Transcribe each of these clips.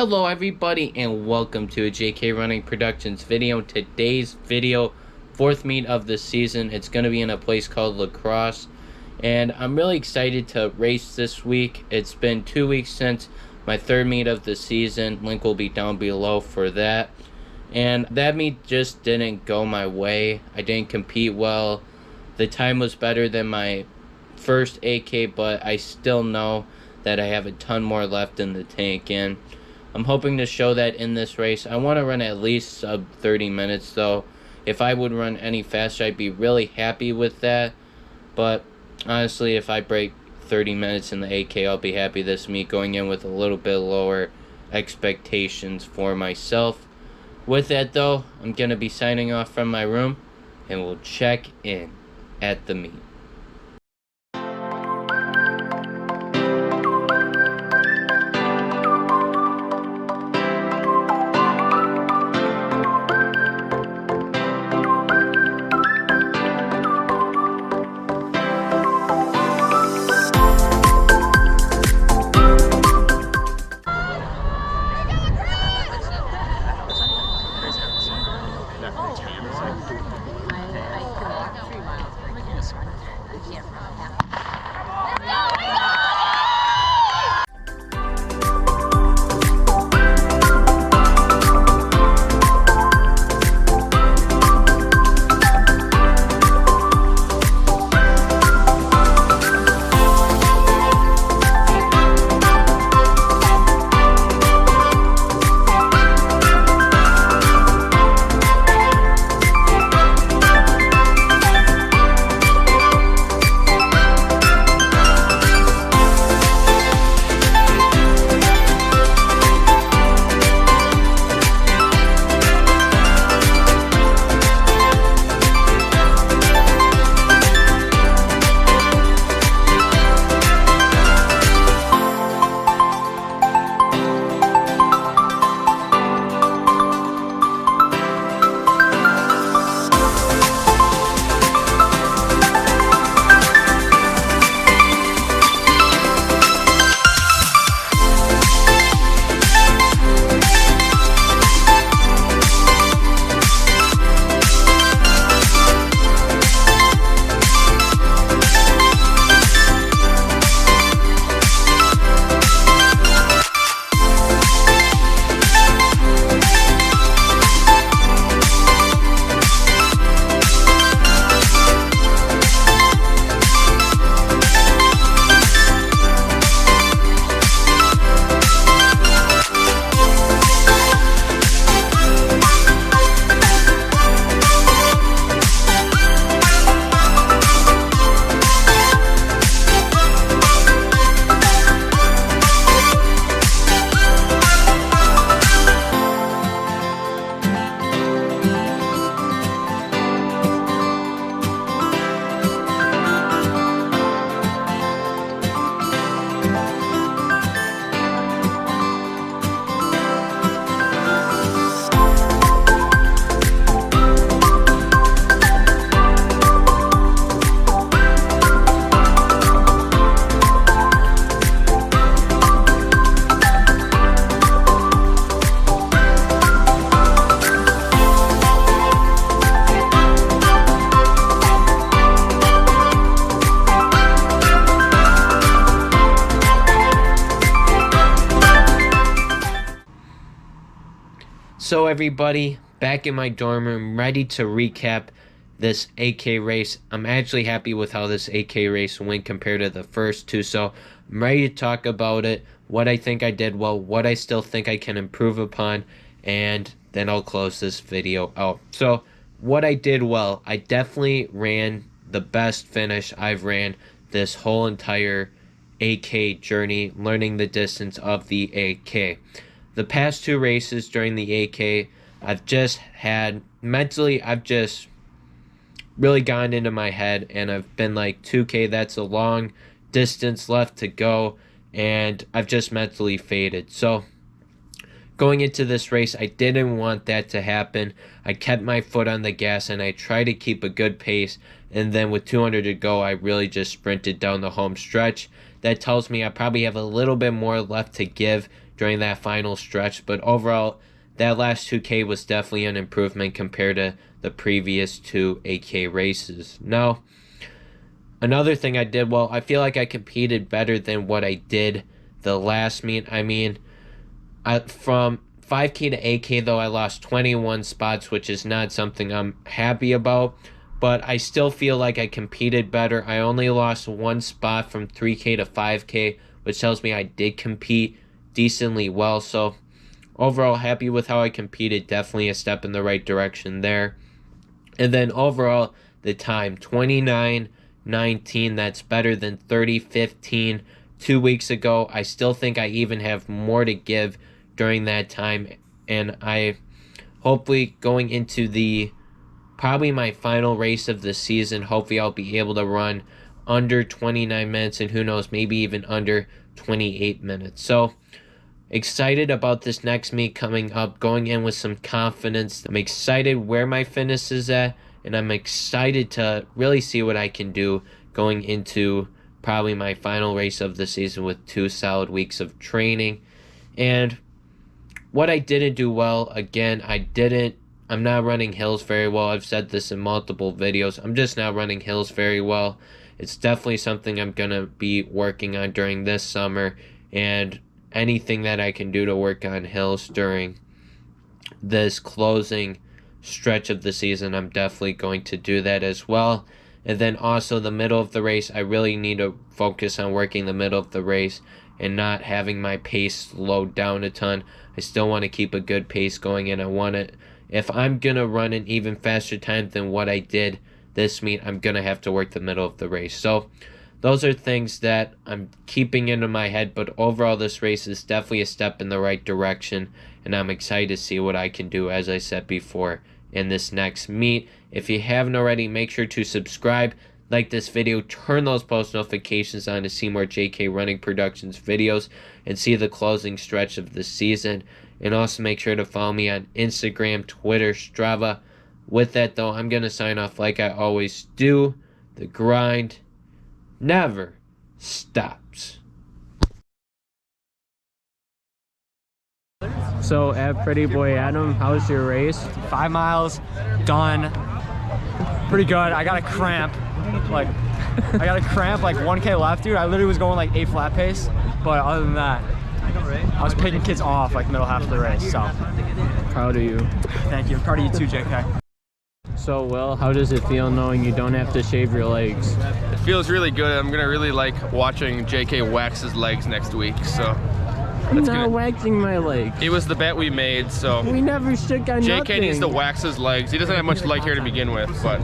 Hello everybody and welcome to a JK Running Productions video. Today's video, fourth meet of the season. It's going to be in a place called La Crosse, and I'm really excited to race this week. It's been 2 weeks since my third meet of the season. Link will be down below for that. And that meet just didn't go my way. I didn't compete well. The time was better than my first AK, but I still know that I have a ton more left in the tank, and I'm hoping to show that in this race. I want to run at least sub 30 minutes though. If I would run any faster, I'd be really happy with that, but honestly, if I break 30 minutes in the AK, I'll be happy this meet, going in with a little bit lower expectations for myself. With that though, I'm going to be signing off from my room, and we'll check in at the meet. So everybody, back in my dorm room, ready to recap this AK race. I'm actually happy with how this AK race went compared to the first two, so I'm ready to talk about it, what I think I did well, what I still think I can improve upon, and then I'll close this video out. So what I did well, I definitely ran the best finish I've ran this whole entire AK journey, learning the distance of the AK. The past two races during the AK, I've just had, mentally, I've just really gone into my head, and I've been like, 2K, that's a long distance left to go, and I've just mentally faded. So going into this race, I didn't want that to happen. I kept my foot on the gas, and I tried to keep a good pace, and then with 200 to go, I really just sprinted down the home stretch. That tells me I probably have a little bit more left to give during that final stretch. But overall, that last 2K was definitely an improvement compared to the previous 2 8K races. Now, another thing I did well, I feel like I competed better than what I did the last meet. I mean, from 5K to 8K, though, I lost 21 spots, which is not something I'm happy about. But I still feel like I competed better. I only lost 1 spot from 3K to 5K, which tells me I did compete decently well. So overall, happy with how I competed. Definitely a step in the right direction there. And then overall, the time, 29:19. That's better than 30:15 2 weeks ago. I still think I even have more to give during that time. And I hopefully going into probably my final race of the season, hopefully I'll be able to run under 29 minutes and who knows, maybe even under 28 minutes. So excited about this next meet coming up, going in with some confidence. I'm excited where my fitness is at, and I'm excited to really see what I can do going into probably my final race of the season with 2 solid weeks of training. And what I didn't do well, again, I'm not running hills very well. I've said this in multiple videos. I'm just not running hills very well. It's definitely something I'm going to be working on during this summer, and anything that I can do to work on hills during this closing stretch of the season, I'm definitely going to do that as well. And then also the middle of the race, I really need to focus on working the middle of the race and not having my pace slow down a ton. I still want to keep a good pace going, and I want to, if I'm going to run an even faster time than what I did this meet, I'm going to have to work the middle of the race. So those are things that I'm keeping into my head, but overall this race is definitely a step in the right direction, and I'm excited to see what I can do, as I said before, in this next meet. If you haven't already, make sure to subscribe, like this video, turn those post notifications on to see more JK Running Productions videos and see the closing stretch of the season. And also make sure to follow me on Instagram, Twitter, Strava. With that, though, I'm going to sign off like I always do. The grind never stops. So, at Pretty Boy Adam, how was your race? 5 miles, done. Pretty good. I got a cramp. Like 1K left, dude. I literally was going like 8 flat pace. But other than that, I was picking kids off like middle half of the race. So Proud of you. thank you. Proud of you too, JK. So, Will, how does it feel knowing you don't have to shave your legs? It feels really good. I'm gonna really like watching JK wax his legs next week. So I'm not waxing my legs. it was the bet we made. So We never shook on JK nothing. needs to wax his legs. He doesn't have much leg hair to begin with, but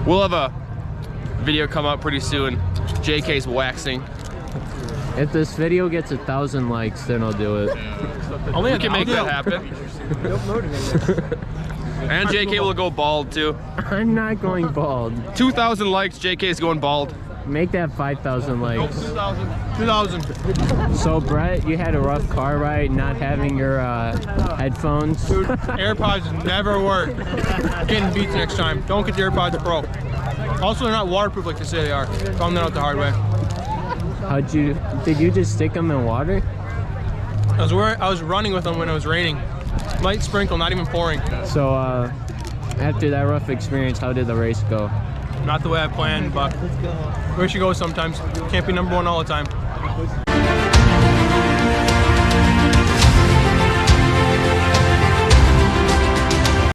we'll have a video come up pretty soon. JK's waxing. If this video gets 1,000 likes, then I'll do it. We can make that happen. And JK will go bald too. I'm not going bald. 2,000 likes, JK's going bald. Make that 5,000 likes. 2,000. So, Brett, you had a rough car ride not having your headphones. Dude, AirPods never work. Getting beats next time. Don't get the AirPods Pro. Also, they're not waterproof like they say they are. Found that out the hard way. Did you just stick them in water? I was running with them when it was raining. Light sprinkle, not even pouring. So, after that rough experience, how did the race go? Not the way I planned, but where should go sometimes. Can't be #1 all the time.